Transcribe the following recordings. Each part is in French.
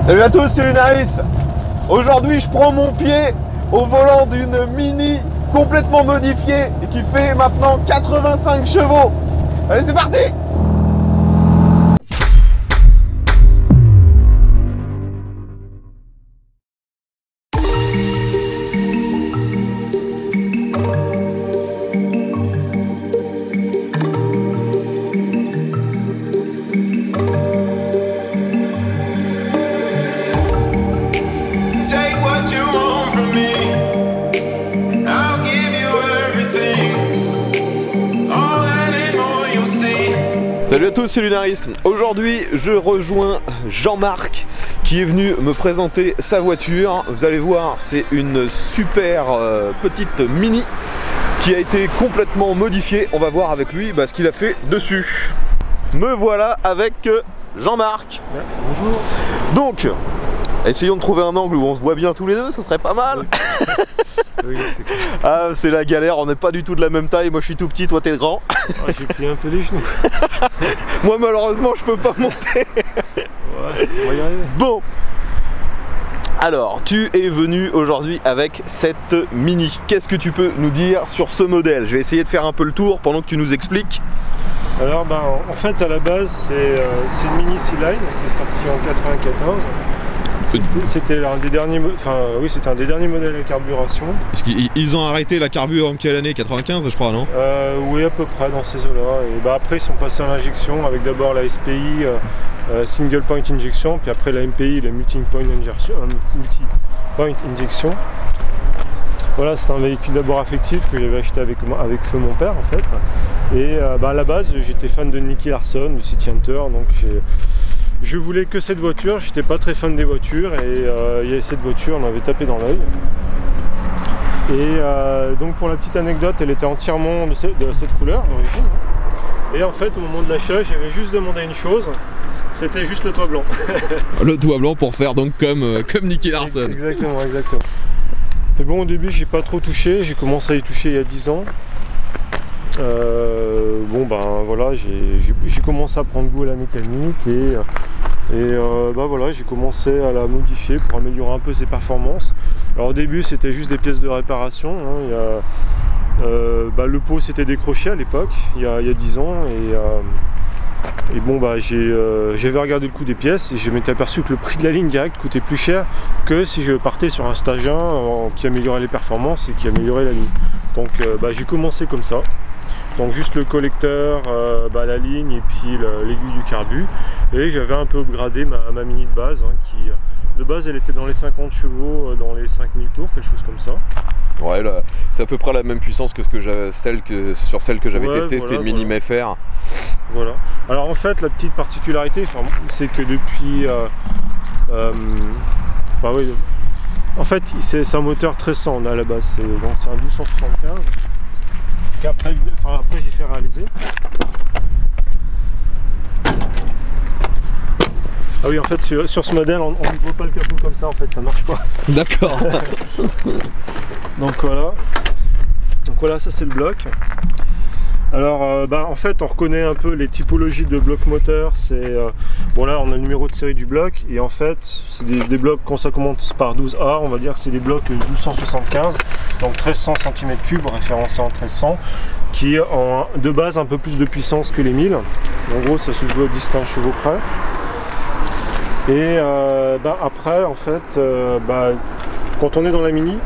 Salut à tous, c'est Lunaris. Aujourd'hui, je prends mon pied au volant d'une Mini complètement modifiée et qui fait maintenant 85 chevaux. Allez, c'est parti! Salut à tous, c'est Lunaris. Aujourd'hui, je rejoins Jean-Marc qui est venu me présenter sa voiture. Vous allez voir, c'est une super petite Mini qui a été complètement modifiée. On va voir avec lui ce qu'il a fait dessus. Me voilà avec Jean-Marc. Bonjour. Donc, essayons de trouver un angle où on se voit bien tous les deux, ça serait pas mal. Oui, c'est clair. Ah, c'est la galère, on n'est pas du tout de la même taille. Moi je suis tout petit, toi t'es grand. Ouais, j'ai plié un peu les genoux. Moi malheureusement je peux pas monter. Ouais, on va y arriver. Bon, alors tu es venu aujourd'hui avec cette Mini. Qu'est-ce que tu peux nous dire sur ce modèle? Je vais essayer de faire un peu le tour pendant que tu nous expliques. Alors en fait à la base c'est une Mini C-Line qui est sortie en 94. C'était un des derniers, c'était un des derniers modèles à carburation. Parce qu'ils ont arrêté la carbu en quelle année? 95 je crois, non? Oui, à peu près dans ces eaux-là. Et après ils sont passés à l'injection avec d'abord la SPI Single Point Injection, puis après la MPI, la Multi Point Injection. Voilà, c'est un véhicule d'abord affectif que j'avais acheté avec feu mon père en fait. Et à la base j'étais fan de Nicky Larson, de City Hunter, donc je voulais que cette voiture, j'étais pas très fan des voitures et il y avait cette voiture, on m'avait tapé dans l'œil. Et donc pour la petite anecdote, elle était entièrement de cette couleur d'origine. Et en fait au moment de l'achat, j'avais juste demandé une chose, c'était juste le toit blanc. Le toit blanc pour faire donc comme Nicky Larson. Exactement, exactement. Mais bon, au début j'ai pas trop touché, j'ai commencé à y toucher il y a 10 ans. Voilà, j'ai commencé à prendre goût à la mécanique et voilà, j'ai commencé à la modifier pour améliorer un peu ses performances. Alors au début c'était juste des pièces de réparation, hein. Le pot s'était décroché à l'époque, il y a 10 ans j'avais regardé le coût des pièces et je m'étais aperçu que le prix de la ligne directe coûtait plus cher que si je partais sur un stage 1 qui améliorait les performances et qui améliorait la ligne. Donc j'ai commencé comme ça. Donc juste le collecteur, la ligne et puis l'aiguille du carbu. Et j'avais un peu upgradé ma Mini de base, hein, qui de base elle était dans les 50 chevaux, dans les 5000 tours, quelque chose comme ça. Ouais, c'est à peu près la même puissance que celle que j'avais testée, c'était une Mini MFR. Voilà. Alors en fait la petite particularité, c'est que depuis... en fait c'est un moteur 1300 à la base, c'est un 1275. Après j'ai fait réaliser. Ah oui, en fait sur ce modèle on ne voit pas le capot comme ça, en fait ça marche pas. D'accord. Donc voilà, ça c'est le bloc. Alors en fait on reconnaît un peu les typologies de blocs moteurs. C'est là on a le numéro de série du bloc et en fait c'est des blocs, quand ça commence par 12A, on va dire que c'est des blocs 1275, donc 1300 cm3 référencés en 1300, qui ont de base un peu plus de puissance que les 1000. En gros ça se joue à 10-15 chevaux près. Et après en fait quand on est dans la Mini,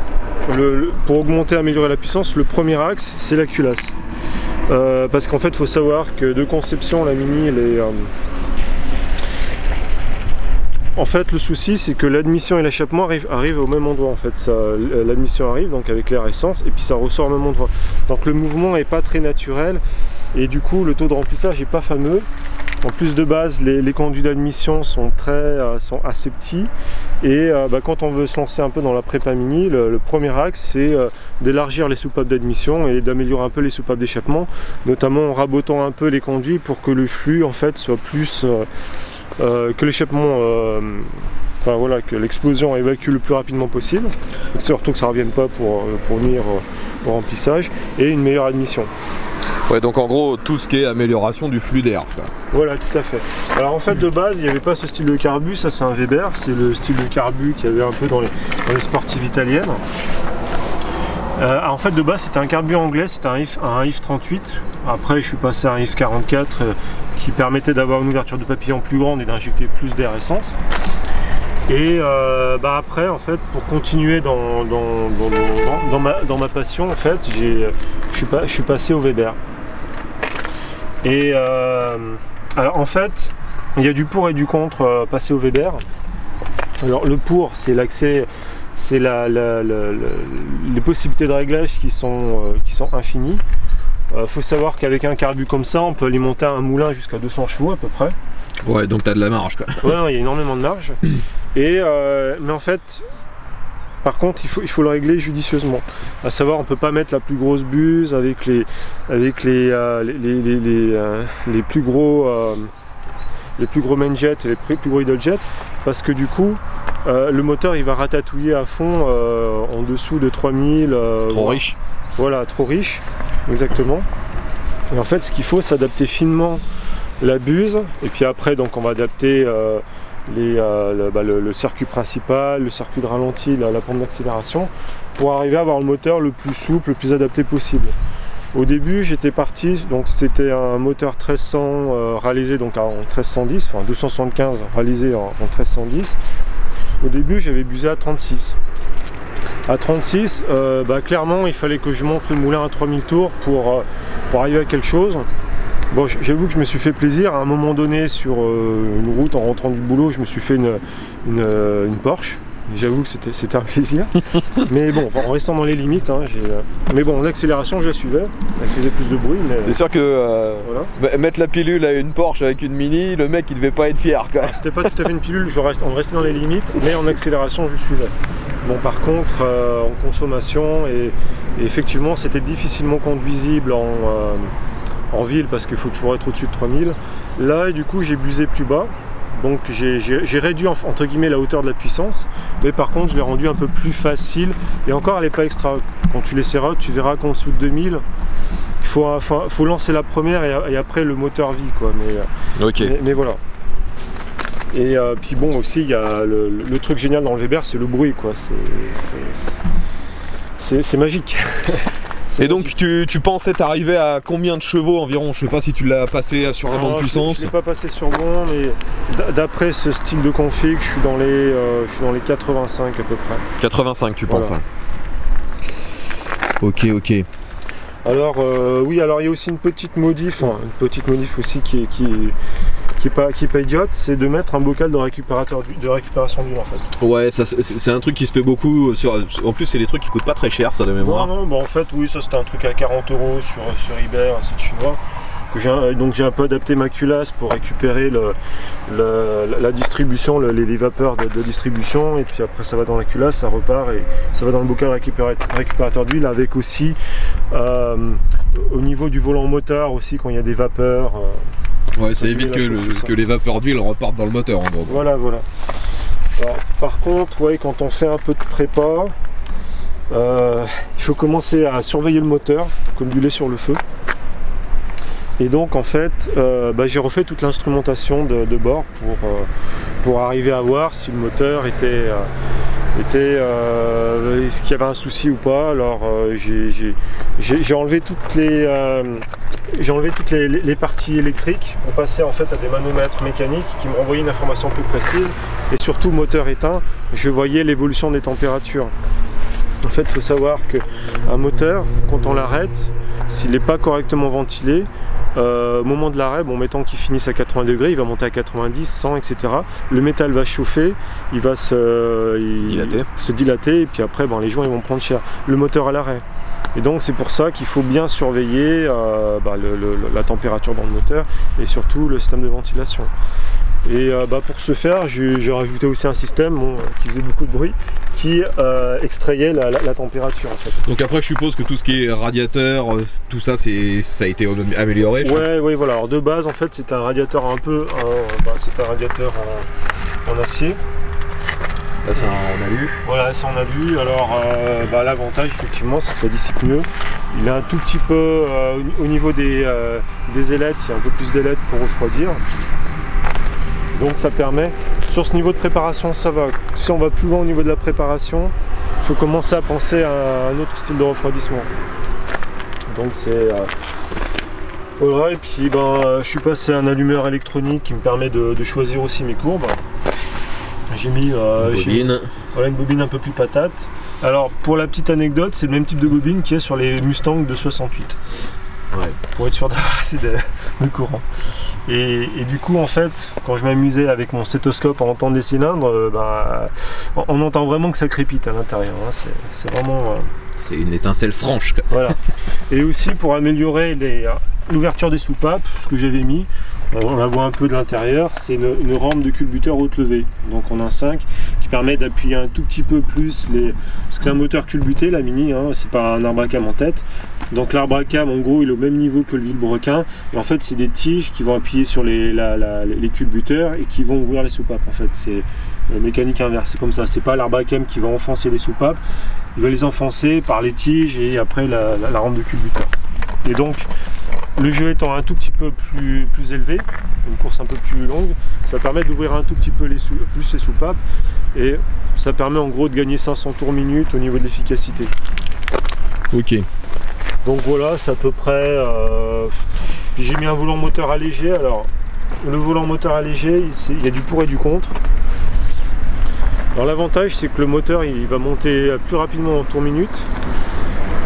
pour augmenter, améliorer la puissance, le premier axe c'est la culasse. Parce qu'en fait il faut savoir que de conception la Mini elle est, en fait le souci c'est que l'admission et l'échappement arrivent au même endroit en fait. L'admission arrive donc avec l'air essence et puis ça ressort au même endroit. Donc le mouvement n'est pas très naturel et du coup le taux de remplissage n'est pas fameux. En plus de base, les conduits d'admission sont assez petits et quand on veut se lancer un peu dans la prépa Mini, le premier axe c'est d'élargir les soupapes d'admission et d'améliorer un peu les soupapes d'échappement, notamment en rabotant un peu les conduits pour que le flux en fait soit plus que l'échappement, que l'explosion évacue le plus rapidement possible, surtout que ça ne revienne pas pour nuire au remplissage, et une meilleure admission. Ouais, donc en gros, tout ce qui est amélioration du flux d'air. Voilà, tout à fait. Alors en fait, de base, il n'y avait pas ce style de carbu, ça c'est un Weber, c'est le style de carbu qu'il y avait un peu dans les sportives italiennes. En fait, de base, c'était un carbu anglais, c'était un IF 38. Après, je suis passé à un IF 44 qui permettait d'avoir une ouverture de papillon plus grande et d'injecter plus d'air essence. Et après, en fait, pour continuer dans ma passion, en fait, je suis passé au Weber. Et alors, en fait, il y a du pour et du contre passer au Weber. Alors, le pour, c'est l'accès, c'est les possibilités de réglage qui sont infinies. Faut savoir qu'avec un carbu comme ça, on peut alimenter un moulin jusqu'à 200 chevaux à peu près. Ouais, donc t'as de la marge quoi. Ouais, il y a énormément de marge. Et mais en fait, par contre, il faut le régler judicieusement. À savoir, on peut pas mettre la plus grosse buse avec les plus gros main jets et les plus gros idle jets, parce que du coup, le moteur il va ratatouiller à fond en dessous de 3000. Trop riche. Voilà, trop riche, exactement. Et en fait, ce qu'il faut, c'est adapter finement la buse, et puis après, donc, on va adapter le circuit principal, le circuit de ralenti, la pompe d'accélération, pour arriver à avoir le moteur le plus souple, le plus adapté possible. Au début, j'étais parti, donc c'était un moteur 1300 réalisé donc en 1310, enfin 275 réalisé en 1310. Au début, j'avais busé à 36. À 36, clairement, il fallait que je monte le moulin à 3000 tours pour arriver à quelque chose. Bon, j'avoue que je me suis fait plaisir. À un moment donné, sur une route, en rentrant du boulot, je me suis fait une Porsche. J'avoue que c'était un plaisir. Mais bon, en restant dans les limites. Hein, mais bon, l'accélération, je la suivais. Elle faisait plus de bruit. C'est sûr que voilà. Mettre la pilule à une Porsche avec une Mini, le mec, il devait pas être fier. C'était pas tout à fait une pilule, on restait dans les limites. Mais en accélération, je suivais. Bon, par contre, en consommation, et effectivement, c'était difficilement conduisible en ville parce qu'il faut toujours être au-dessus de 3000. Là, et du coup, j'ai busé plus bas. Donc j'ai réduit entre guillemets la hauteur de la puissance, mais par contre je l'ai rendu un peu plus facile. Et encore, elle n'est pas extra. Quand tu l'essaieras, tu verras qu'en dessous de 2000, il faut lancer la première et après le moteur vit quoi. Mais voilà. Et puis bon, aussi il y a le truc génial dans le Weber, c'est le bruit quoi. C'est magique. Et donc tu pensais t'arriver à combien de chevaux environ? Je sais pas si tu l'as passé sur un banc de puissance. Je l'ai pas passé sur banc, mais d'après ce style de config, je suis dans les 85 à peu près. 85 tu penses? Ok. Alors oui, alors il y a aussi une petite modif aussi qui est pas idiote, c'est de mettre un bocal de récupération d'huile en fait. Ouais, c'est un truc qui se fait beaucoup. En plus, c'est des trucs qui coûtent pas très cher, ça de mémoire. Non, en fait, oui, ça c'était un truc à 40 € sur eBay, un site chinois. Donc j'ai un peu adapté ma culasse pour récupérer la distribution, les vapeurs de distribution, et puis après ça va dans la culasse, ça repart et ça va dans le bocal récupérateur d'huile, avec aussi au niveau du volant moteur aussi quand il y a des vapeurs. Ouais, ça évite que les vapeurs d'huile repartent dans le moteur en gros. Voilà. Alors, par contre, ouais, quand on fait un peu de prépa, il faut commencer à surveiller le moteur, comme du lait sur le feu. Et donc en fait, j'ai refait toute l'instrumentation de bord pour arriver à voir si le moteur est-ce qu'il y avait un souci ou pas. Alors j'ai enlevé toutes les parties électriques pour passer en fait à des manomètres mécaniques qui me renvoyaient une information plus précise, et surtout moteur éteint, je voyais l'évolution des températures. En fait, il faut savoir qu'un moteur, quand on l'arrête, s'il n'est pas correctement ventilé, au moment de l'arrêt, mettons qu'il finisse à 80 degrés, il va monter à 90, 100, etc. Le métal va chauffer, il va se dilater, et puis après, les joints ils vont prendre cher. Le moteur à l'arrêt. Et donc c'est pour ça qu'il faut bien surveiller la température dans le moteur et surtout le système de ventilation. Et pour ce faire, j'ai rajouté aussi un système qui faisait beaucoup de bruit, qui extrayait la température en fait. Donc après je suppose que tout ce qui est radiateur, tout ça, ça a été amélioré. Oui, voilà. Alors de base en fait c'était un radiateur c'était un radiateur en acier. Là c'est en alu. Voilà, c'est en alu. Alors l'avantage effectivement c'est que ça dissipe mieux. Il a un tout petit peu au niveau des ailettes, il y a un peu plus d'ailettes pour refroidir. Donc ça permet, sur ce niveau de préparation ça va. Si on va plus loin au niveau de la préparation, il faut commencer à penser à un autre style de refroidissement. Donc c'est voilà, et puis je suis passé à un allumeur électronique qui me permet de choisir aussi mes courbes. J'ai mis une bobine un peu plus patate. Alors pour la petite anecdote, c'est le même type de bobine qu'il y a sur les Mustang de 68. Ouais, pour être sûr d'avoir assez de courant. Et du coup en fait, quand je m'amusais avec mon stéthoscope à entendre des cylindres, on entend vraiment que ça crépite à l'intérieur. Hein. C'est vraiment... c'est une étincelle franche. Voilà. Et aussi pour améliorer l'ouverture des soupapes, ce que j'avais mis, on la voit un peu de l'intérieur, c'est une rampe de culbuteur haute levée. Donc on a un 5 qui permet d'appuyer un tout petit peu plus parce que c'est un moteur culbuté, la Mini, hein, c'est pas un arbre à cam en tête. Donc l'arbre à cam en gros il est au même niveau que le vilebrequin. Et en fait c'est des tiges qui vont appuyer sur les culbuteurs et qui vont ouvrir les soupapes. En fait c'est mécanique inverse, c'est comme ça. C'est pas l'arbre à cam qui va enfoncer les soupapes, il va les enfoncer par les tiges et après la rampe de culbuteur. Et donc le jeu étant un tout petit peu plus élevé, une course un peu plus longue, ça permet d'ouvrir un tout petit peu plus les soupapes et ça permet en gros de gagner 500 tours minute au niveau de l'efficacité. Ok. Donc voilà, c'est à peu près... j'ai mis un volant moteur allégé. Alors le volant moteur allégé, il y a du pour et du contre. Alors l'avantage c'est que le moteur il va monter plus rapidement en tours minute.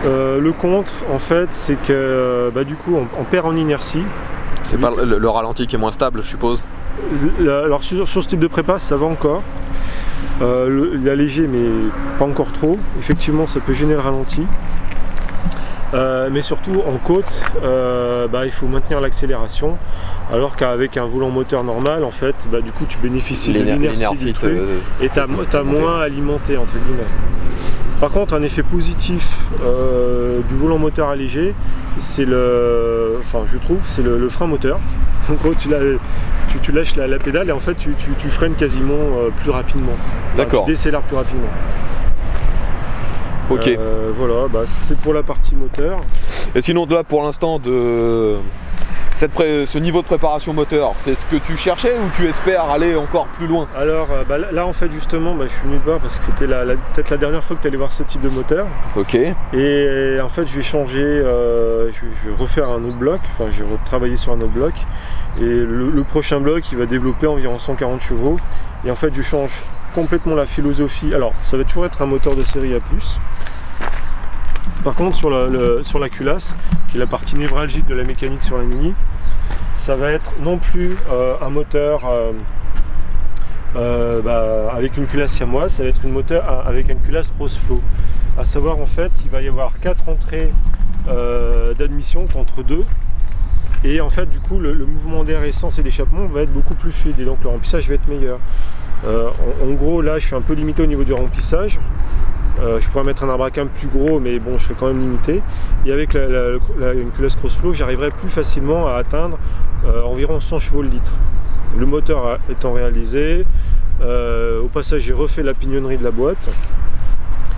Le contre en fait c'est que du coup on perd en inertie. C'est pas le ralenti qui est moins stable je suppose. Alors sur ce type de prépa ça va encore. Il est léger mais pas encore trop. Effectivement ça peut gêner le ralenti. Mais surtout en côte il faut maintenir l'accélération alors qu'avec un volant moteur normal en fait du coup tu bénéficies de l'inertie du truc et tu as moins alimenté entre guillemets. Par contre un effet positif du volant moteur allégé c'est je trouve c'est le frein moteur. En gros tu lâches la pédale et en fait tu freines quasiment plus rapidement. D'accord. Tu décélères plus rapidement. Ok. Voilà, c'est pour la partie moteur. Et sinon là pour l'instant ce niveau de préparation moteur, c'est ce que tu cherchais ou tu espères aller encore plus loin? Alors là en fait justement je suis venu te voir parce que c'était peut-être la dernière fois que tu allais voir ce type de moteur. Ok. Et en fait je vais changer, je vais refaire un autre bloc, je vais retravailler sur un autre bloc. Et le prochain bloc il va développer environ 140 chevaux. Et en fait je change complètement la philosophie. Alors ça va toujours être un moteur de série A+. Par contre sur la culasse, qui est la partie névralgique de la mécanique sur la Mini, ça va être non plus un moteur avec une culasse siamoise, ça va être un moteur avec une culasse Roseflow. À savoir en fait il va y avoir 4 entrées d'admission contre 2. Et en fait du coup le mouvement d'air, essence et d'échappement va être beaucoup plus fluide et donc le remplissage va être meilleur. En gros là je suis un peu limité au niveau du remplissage. Je pourrais mettre un arbre à cam plus gros mais bon je serais quand même limité. Et avec une culasse Crossflow j'arriverai plus facilement à atteindre environ 100 chevaux le litre. Le moteur étant réalisé, au passage j'ai refait la pignonnerie de la boîte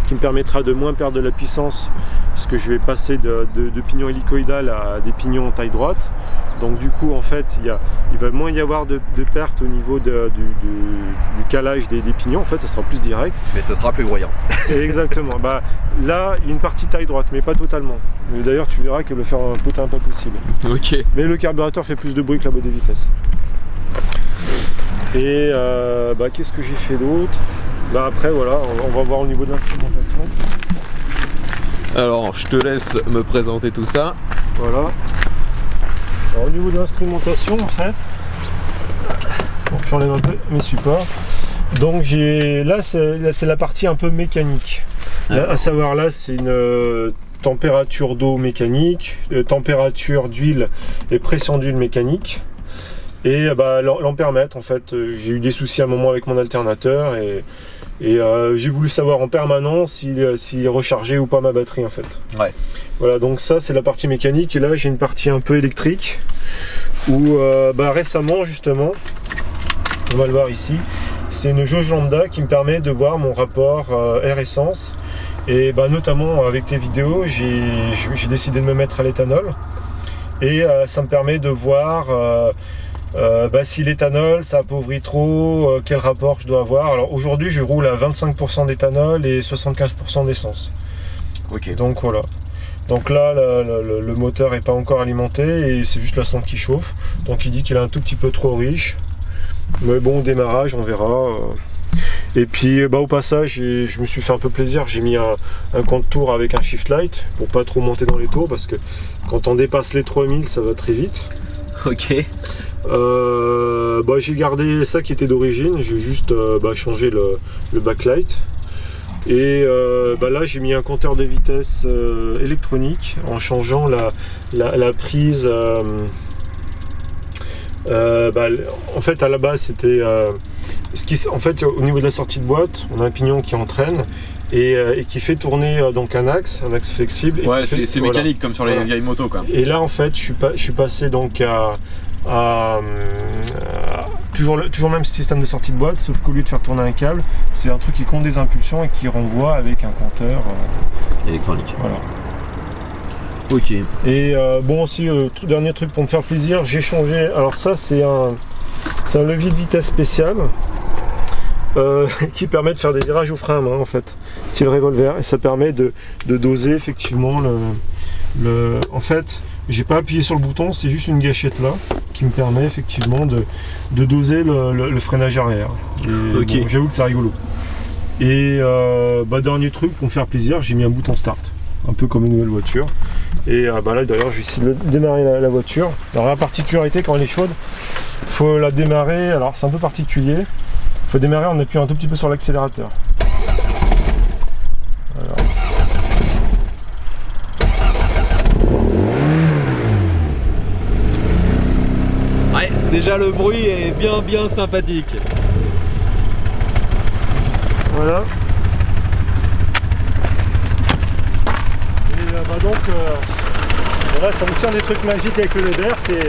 qui me permettra de moins perdre de la puissance parce que je vais passer de pignons hélicoïdales à des pignons en taille droite. Donc du coup en fait il va moins y avoir de pertes au niveau du calage des pignons, en fait ça sera plus direct. Mais ce sera plus bruyant. Exactement, là il y a une partie taille droite mais pas totalement. D'ailleurs tu verras qu'elle va faire un potin pas possible. Ok. Mais le carburateur fait plus de bruit que la boîte de vitesse. Et qu'est-ce que j'ai fait d'autre? Après voilà, on va voir au niveau de l'instrumentation. Alors je te laisse me présenter tout ça. Voilà. Alors, au niveau de l'instrumentation en fait, j'enlève un peu mes supports. Donc là c'est la partie un peu mécanique. Là, à savoir là c'est une température d'eau mécanique, température d'huile et pression d'huile mécanique. Et l'ampèremètre en fait, j'ai eu des soucis à un moment avec mon alternateur et j'ai voulu savoir en permanence s'il rechargeait ou pas ma batterie en fait. Ouais. Voilà, donc ça c'est la partie mécanique et là j'ai une partie un peu électrique où récemment justement, on va le voir ici, c'est une jauge lambda qui me permet de voir mon rapport air-essence. Et notamment avec tes vidéos, j'ai décidé de me mettre à l'éthanol. Et ça me permet de voir si l'éthanol ça appauvrit trop, quel rapport je dois avoir. Alors aujourd'hui je roule à 25% d'éthanol et 75% d'essence. Ok. Donc voilà. Donc là le moteur n'est pas encore alimenté et c'est juste la sonde qui chauffe. Donc il dit qu'il est un tout petit peu trop riche. Mais bon, au démarrage on verra. Et puis au passage je me suis fait un peu plaisir, j'ai mis un compte tour avec un shift light pour pas trop monter dans les tours parce que quand on dépasse les 3000 ça va très vite. Ok. J'ai gardé ça qui était d'origine, j'ai juste changé le backlight. Et là j'ai mis un compteur de vitesse électronique en changeant la prise. En fait à la base c'était en fait au niveau de la sortie de boîte on a un pignon qui entraîne et qui fait tourner donc un axe flexible. Ouais, c'est mécanique comme sur les vieilles motos quoi. Et là en fait je suis passé donc toujours le même système de sortie de boîte, sauf qu'au lieu de faire tourner un câble, c'est un truc qui compte des impulsions et qui renvoie avec un compteur électronique. Voilà. Ok. Et aussi, tout dernier truc pour me faire plaisir, j'ai changé. Alors ça c'est un levier de vitesse spécial qui permet de faire des virages au frein à main en fait, style revolver, et ça permet de doser effectivement en fait j'ai pas appuyé sur le bouton, c'est juste une gâchette là qui me permet effectivement de doser le freinage arrière. Et okay. J'avoue que c'est rigolo. Et dernier truc pour me faire plaisir, j'ai mis un bouton start, un peu comme une nouvelle voiture. Et là d'ailleurs je vais essayer de démarrer la voiture. Alors la particularité quand elle est chaude, faut la démarrer, alors c'est un peu particulier, il faut démarrer en appuyant un tout petit peu sur l'accélérateur. Voilà. Ouais, déjà le bruit est bien sympathique. Voilà. Et donc voilà, c'est aussi un des trucs magiques avec le Weber, c'est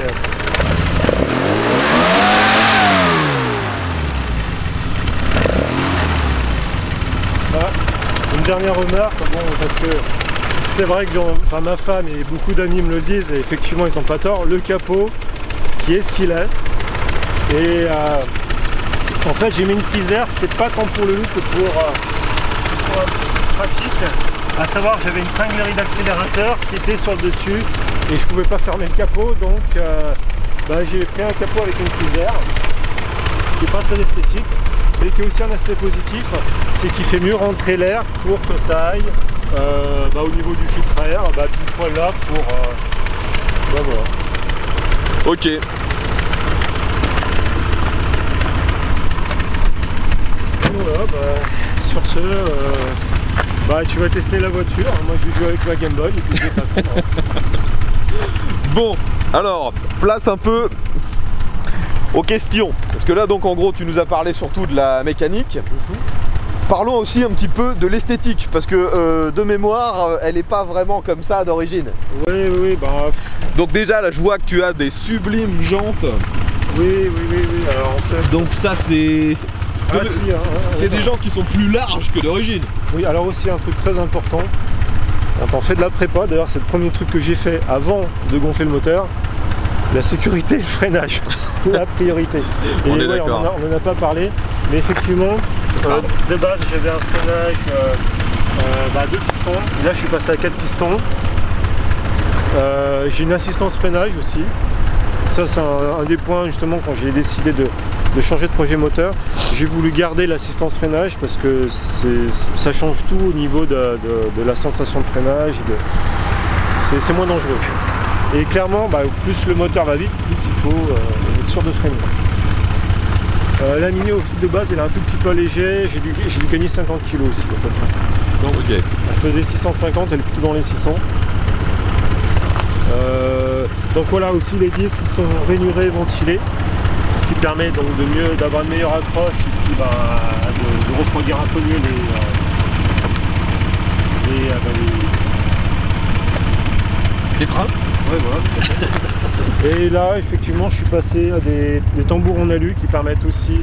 voilà. Une dernière remarque, parce que c'est vrai que ma femme et beaucoup d'amis me le disent, et effectivement ils sont pas tort, le capot qui est ce qu'il est. Et en fait j'ai mis une prise d'air, c'est pas tant pour le look que pour un petit truc pratique. À savoir, j'avais une tringlerie d'accélérateur qui était sur le dessus et je pouvais pas fermer le capot, donc j'ai pris un capot avec une prise d'air qui n'est pas très esthétique, mais qui a aussi un aspect positif, c'est qu'il fait mieux rentrer l'air pour que ça aille au niveau du filtre à air, pile poil là pour voilà. Ok. Voilà, sur ce, tu vas tester la voiture, moi je vais jouer avec ma Game Boy et puis je vais t'attendre. Bon, alors, place un peu aux questions. Parce que là, donc en gros, tu nous as parlé surtout de la mécanique. Parlons aussi un petit peu de l'esthétique, parce que de mémoire, elle n'est pas vraiment comme ça d'origine. Oui, Donc déjà, là, je vois que tu as des sublimes jantes. Oui. Alors en fait... Donc ça, c'est des jantes qui sont plus larges que d'origine. Oui, alors aussi un truc très important, quand on fait de la prépa, d'ailleurs c'est le premier truc que j'ai fait avant de gonfler le moteur, la sécurité et le freinage, c'est la priorité. Et on est d'accord. On n'en a pas parlé, mais effectivement, de base j'avais un freinage 2 pistons, et là je suis passé à 4 pistons. J'ai une assistance freinage aussi. Ça c'est un des points justement quand j'ai décidé de changer de projet moteur. J'ai voulu garder l'assistance freinage parce que ça change tout au niveau de la sensation de freinage. C'est moins dangereux. Et clairement, plus le moteur va vite, plus il faut être sûr de freiner. La Mini aussi de base elle est un tout petit peu allégée, j'ai dû gagner 50 kg aussi à peu près. Donc okay. Elle faisait 650, elle est plutôt dans les 600. Donc voilà aussi les disques qui sont rainurés et ventilés, ce qui permet donc d'avoir une meilleure accroche et puis de refroidir un peu mieux les freins. Ouais, voilà. Et là effectivement je suis passé à des tambours en alu qui permettent aussi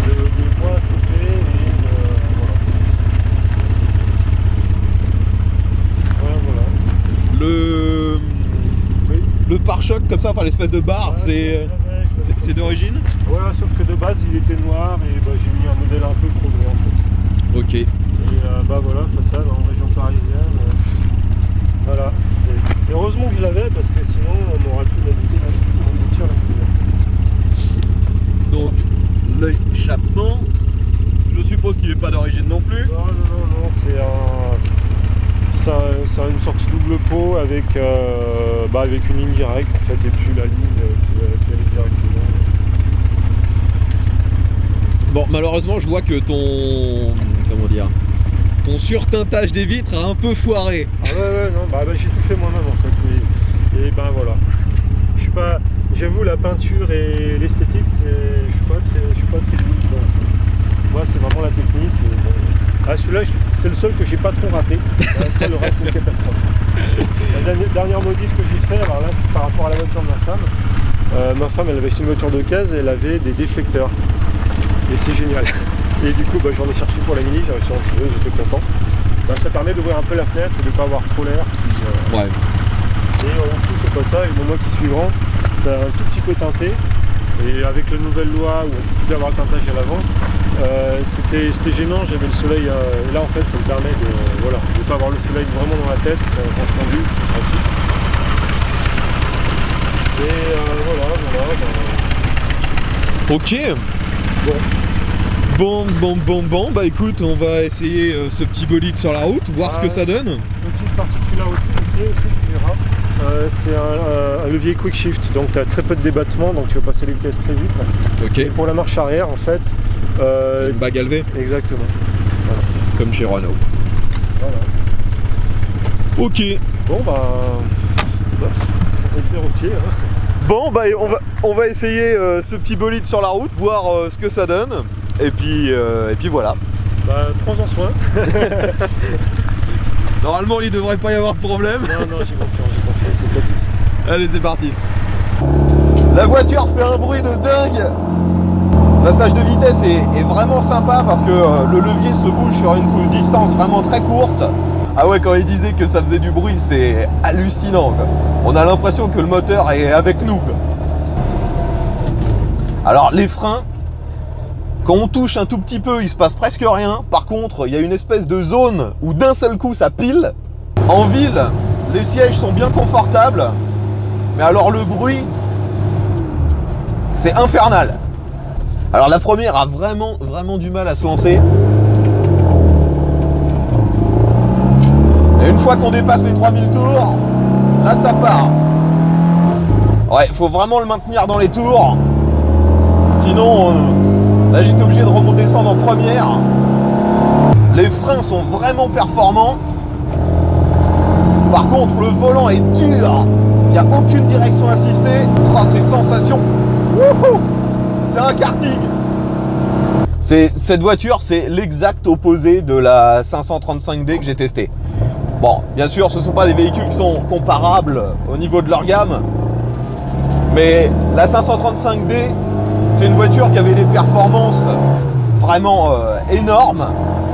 de bois chauffé et voilà. Le pare-choc comme ça, enfin l'espèce de barre, Ouais, c'est d'origine? Voilà, sauf que de base il était noir et j'ai mis un modèle un peu chromé en fait. Ok. Et voilà, fatal en région parisienne. Voilà. Et heureusement que je l'avais parce que sinon on m'aurait pu m'emboutir la Donc l'échappement, je suppose qu'il n'est pas d'origine non plus. Non, c'est une sortie double pot avec une ligne directe en fait, et puis la ligne qui allait directement. Bon, malheureusement, je vois que ton surtintage des vitres a un peu foiré. Ah non, j'ai tout fait moi-même en fait. Et voilà. Je suis pas. J'avoue, la peinture et l'esthétique, je suis pas très limite. Moi, c'est vraiment la technique. Celui-là, c'est le seul que j'ai pas trop raté. Le reste, c'est une catastrophe. La dernière modif que j'ai fait, alors là, c'est par rapport à la voiture de ma femme. Ma femme, elle avait acheté une voiture de case et elle avait des déflecteurs. Et c'est génial. Et du coup, j'en ai cherché pour la Mini, j'ai réussi à en trouver, j'étais content. Ça permet d'ouvrir un peu la fenêtre et de ne pas avoir trop l'air. Ouais. Et en plus, au passage, le mois qui suivront, ça a un tout petit peu teinté. Et avec la nouvelle loi où on peut plus avoir le teintage à l'avant, c'était gênant, j'avais le soleil. Et là, en fait, ça me permet de ne pas avoir le soleil vraiment dans la tête quand je conduis, c'est pratique. Et Ok. Bon, bah écoute, on va essayer ce petit bolide sur la route, voir ce que ça donne. Petite particularité aussi, tu verras, c'est un levier quick shift, donc tu as très peu de débattement, donc tu vas passer les vitesses très vite. Ok. Et pour la marche arrière, en fait... une bague à lever. Exactement. Voilà. Comme chez Renault. Voilà. Ok. Bon essai routier. Hein. Bon, on va essayer ce petit bolide sur la route, voir ce que ça donne. Et puis voilà. Prends-en soin. Normalement, il devrait pas y avoir de problème. Non, j'ai confiance, c'est pas de soucis. Allez, c'est parti. La voiture fait un bruit de dingue. Le passage de vitesse est vraiment sympa parce que le levier se bouge sur une distance vraiment très courte. Ah ouais, quand il disait que ça faisait du bruit, c'est hallucinant, quoi. On a l'impression que le moteur est avec nous, quoi. Alors les freins, quand on touche un tout petit peu, il se passe presque rien. Par contre, il y a une espèce de zone où d'un seul coup ça pile. En ville, les sièges sont bien confortables, mais alors le bruit, c'est infernal. Alors la première a vraiment du mal à se lancer. Et une fois qu'on dépasse les 3000 tours, là ça part. Ouais, il faut vraiment le maintenir dans les tours. Sinon, là j'étais obligé de redescendre en première. Les freins sont vraiment performants. Par contre, le volant est dur. Il n'y a aucune direction assistée. Oh, ces sensations. Wouhou! C'est un karting. Cette voiture, c'est l'exact opposé de la 535D que j'ai testée. Bon, bien sûr, ce ne sont pas des véhicules qui sont comparables au niveau de leur gamme. Mais la 535D, c'est une voiture qui avait des performances vraiment énormes.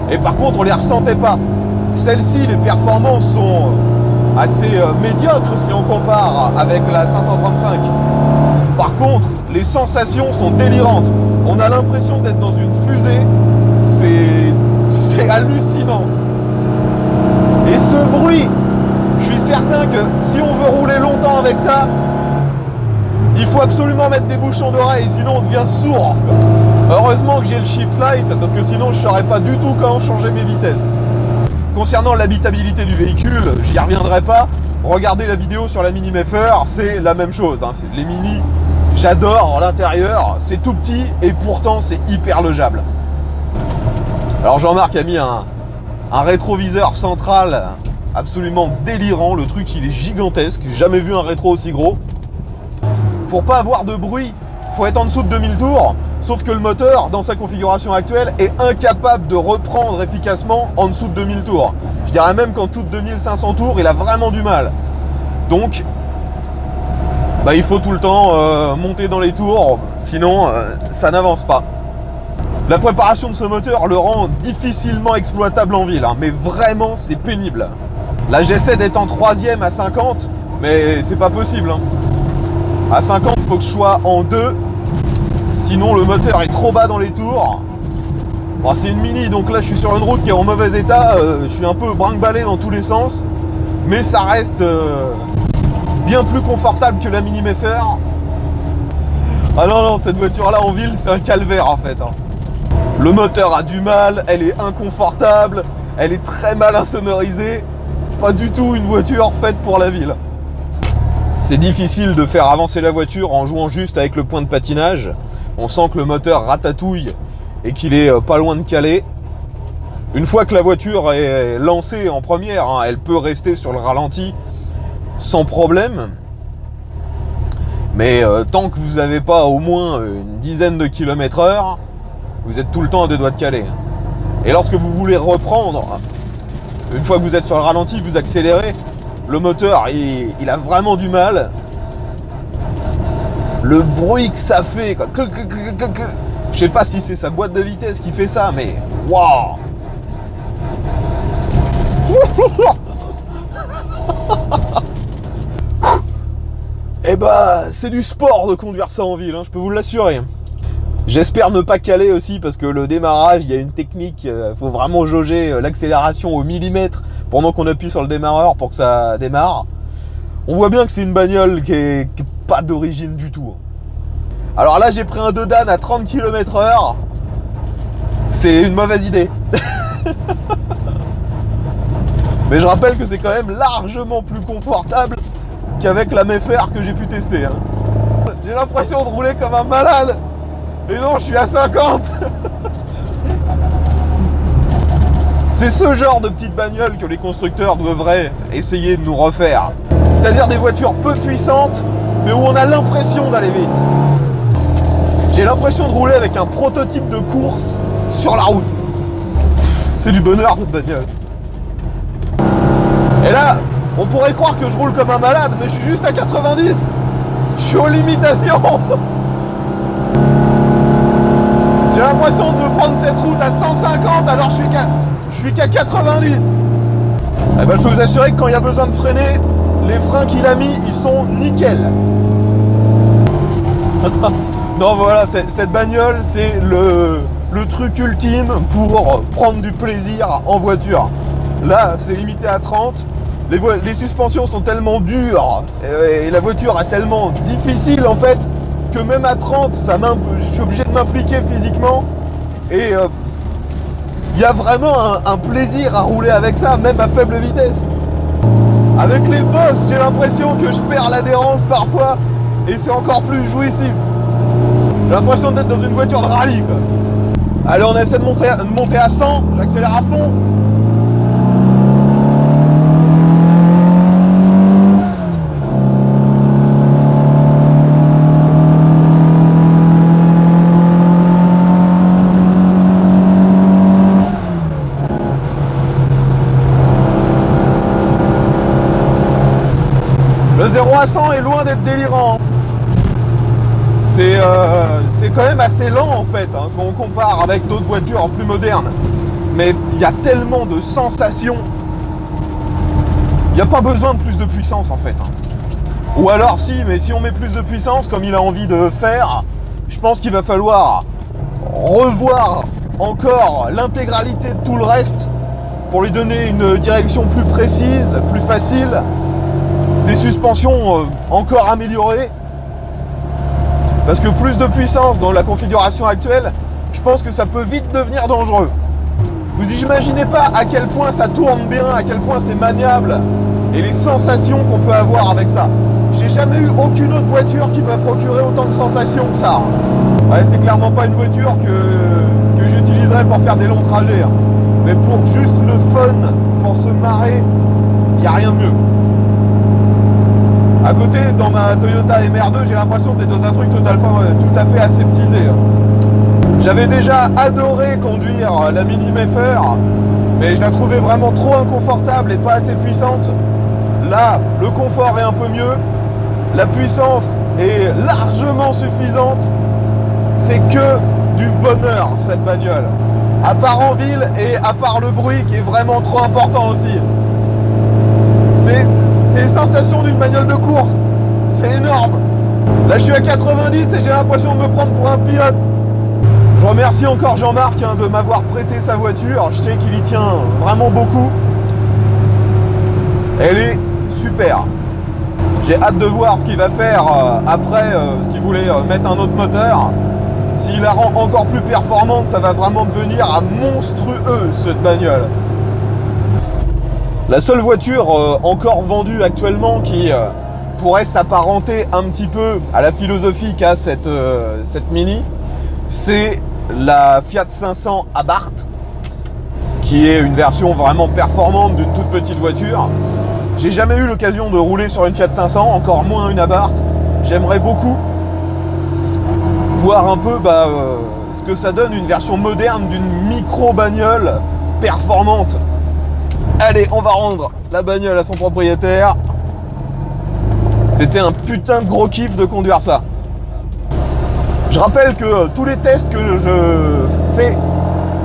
Et par contre, on ne les ressentait pas. Celle-ci, les performances sont assez médiocres si on compare avec la 535. Par contre, les sensations sont délirantes. On a l'impression d'être dans une fusée. C'est hallucinant. Et ce bruit, je suis certain que si on veut rouler longtemps avec ça, il faut absolument mettre des bouchons d'oreille, sinon on devient sourd. Heureusement que j'ai le shift light, parce que sinon je ne saurais pas du tout quand changer mes vitesses. Concernant l'habitabilité du véhicule, j'y reviendrai pas. Regardez la vidéo sur la Mini Meffer, c'est la même chose. Hein. Les Mini, j'adore l'intérieur, c'est tout petit et pourtant c'est hyper logeable. Alors Jean-Marc a mis un rétroviseur central absolument délirant. Le truc il est gigantesque, j'ai jamais vu un rétro aussi gros. Pour pas avoir de bruit, faut être en dessous de 2000 tours, sauf que le moteur, dans sa configuration actuelle, est incapable de reprendre efficacement en dessous de 2000 tours. Je dirais même qu'en dessous de 2500 tours, il a vraiment du mal. Donc, il faut tout le temps monter dans les tours, sinon ça n'avance pas. La préparation de ce moteur le rend difficilement exploitable en ville, hein, mais vraiment c'est pénible. Là j'essaie d'être en 3e à 50, mais c'est pas possible. Hein. À 50, il faut que je sois en 2, sinon le moteur est trop bas dans les tours. Bon, c'est une Mini, donc là je suis sur une route qui est en mauvais état, je suis un peu brinque-ballé dans tous les sens, mais ça reste bien plus confortable que la Mini Mayfair. Ah non, non, cette voiture-là en ville, c'est un calvaire en fait. Hein. Le moteur a du mal, elle est inconfortable, elle est très mal insonorisée. Pas du tout une voiture faite pour la ville. C'est difficile de faire avancer la voiture en jouant juste avec le point de patinage. On sent que le moteur ratatouille et qu'il est pas loin de caler. Une fois que la voiture est lancée en première, hein, elle peut rester sur le ralenti sans problème. Mais tant que vous n'avez pas au moins une dizaine de km/h, vous êtes tout le temps à 2 doigts de caler. Et lorsque vous voulez reprendre, une fois que vous êtes sur le ralenti, vous accélérez, le moteur, il a vraiment du mal. Le bruit que ça fait, quoi. Je sais pas si c'est sa boîte de vitesse qui fait ça, mais waouh. Eh bah, c'est du sport de conduire ça en ville, hein, je peux vous l'assurer. J'espère ne pas caler aussi parce que le démarrage, il y a une technique, il faut vraiment jauger l'accélération au millimètre pendant qu'on appuie sur le démarreur pour que ça démarre. On voit bien que c'est une bagnole qui est pas d'origine du tout. Alors là, j'ai pris un Dodan à 30 km/h. C'est une mauvaise idée. Mais je rappelle que c'est quand même largement plus confortable qu'avec la Mayfair que j'ai pu tester. Hein. J'ai l'impression de rouler comme un malade. Et non, je suis à 50. C'est ce genre de petite bagnole que les constructeurs devraient essayer de nous refaire. C'est-à-dire des voitures peu puissantes, mais où on a l'impression d'aller vite. J'ai l'impression de rouler avec un prototype de course sur la route. C'est du bonheur, cette bagnole. Et là, on pourrait croire que je roule comme un malade, mais je suis juste à 90. Je suis aux limitations. J'ai l'impression de prendre cette route à 150 alors je suis qu'à 90. Eh ben, je peux vous assurer que quand il y a besoin de freiner, les freins qu'il a mis, ils sont nickel. Non voilà, cette bagnole, c'est le truc ultime pour prendre du plaisir en voiture. Là, c'est limité à 30. Les suspensions sont tellement dures et la voiture est tellement difficile en fait que même à 30, je suis obligé de m'impliquer physiquement et il y a vraiment un plaisir à rouler avec ça, même à faible vitesse. Avec les bosses, j'ai l'impression que je perds l'adhérence parfois et c'est encore plus jouissif. J'ai l'impression d'être dans une voiture de rallye, quoi. Allez, on essaie de monter à 100, j'accélère à fond. Le 0 à 100 est loin d'être délirant. C'est quand même assez lent en fait, hein, quand on compare avec d'autres voitures plus modernes. Mais il y a tellement de sensations. Il n'y a pas besoin de plus de puissance en fait. Hein. Ou alors si, mais si on met plus de puissance comme il a envie de faire, je pense qu'il va falloir revoir encore l'intégralité de tout le reste pour lui donner une direction plus précise, plus facile, des suspensions encore améliorées. Parce que plus de puissance dans la configuration actuelle, je pense que ça peut vite devenir dangereux. Vous imaginez pas à quel point ça tourne bien, à quel point c'est maniable et les sensations qu'on peut avoir avec ça. J'ai jamais eu aucune autre voiture qui m'a procuré autant de sensations que ça. Ouais, c'est clairement pas une voiture que j'utiliserais pour faire des longs trajets. Hein. Mais pour juste le fun, pour se marrer, il n'y a rien de mieux. À côté, dans ma Toyota MR2, j'ai l'impression d'être dans un truc tout à fait aseptisé. J'avais déjà adoré conduire la Mini Mayfair, mais je la trouvais vraiment trop inconfortable et pas assez puissante. Là, le confort est un peu mieux, la puissance est largement suffisante. C'est que du bonheur cette bagnole. À part en ville et à part le bruit qui est vraiment trop important aussi. C'est les sensations d'une bagnole de course. C'est énorme. Là je suis à 90 et j'ai l'impression de me prendre pour un pilote. Je remercie encore Jean-Marc de m'avoir prêté sa voiture. Je sais qu'il y tient vraiment beaucoup. Elle est super. J'ai hâte de voir ce qu'il va faire après, parce qu'il voulait mettre un autre moteur. S'il la rend encore plus performante, ça va vraiment devenir un monstrueux cette bagnole. La seule voiture encore vendue actuellement qui pourrait s'apparenter un petit peu à la philosophie qu'a cette Mini, c'est la Fiat 500 Abarth, qui est une version vraiment performante d'une toute petite voiture. J'ai jamais eu l'occasion de rouler sur une Fiat 500, encore moins une Abarth. J'aimerais beaucoup voir un peu ce que ça donne une version moderne d'une micro-bagnole performante. Allez, on va rendre la bagnole à son propriétaire. C'était un putain de gros kiff de conduire ça. Je rappelle que tous les tests que je fais,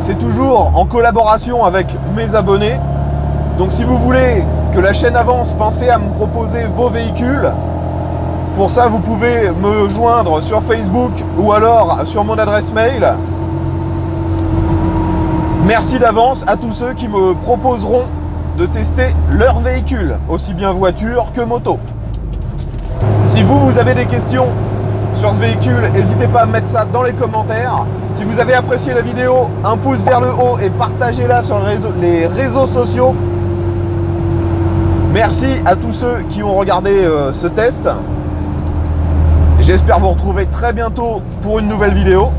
c'est toujours en collaboration avec mes abonnés. Donc si vous voulez que la chaîne avance, pensez à me proposer vos véhicules. Pour ça, vous pouvez me joindre sur Facebook ou alors sur mon adresse mail. Merci d'avance à tous ceux qui me proposeront de tester leur véhicule, aussi bien voiture que moto. Si vous avez des questions sur ce véhicule, n'hésitez pas à mettre ça dans les commentaires. Si vous avez apprécié la vidéo, un pouce vers le haut et partagez-la sur les réseaux sociaux. Merci à tous ceux qui ont regardé ce test. J'espère vous retrouver très bientôt pour une nouvelle vidéo.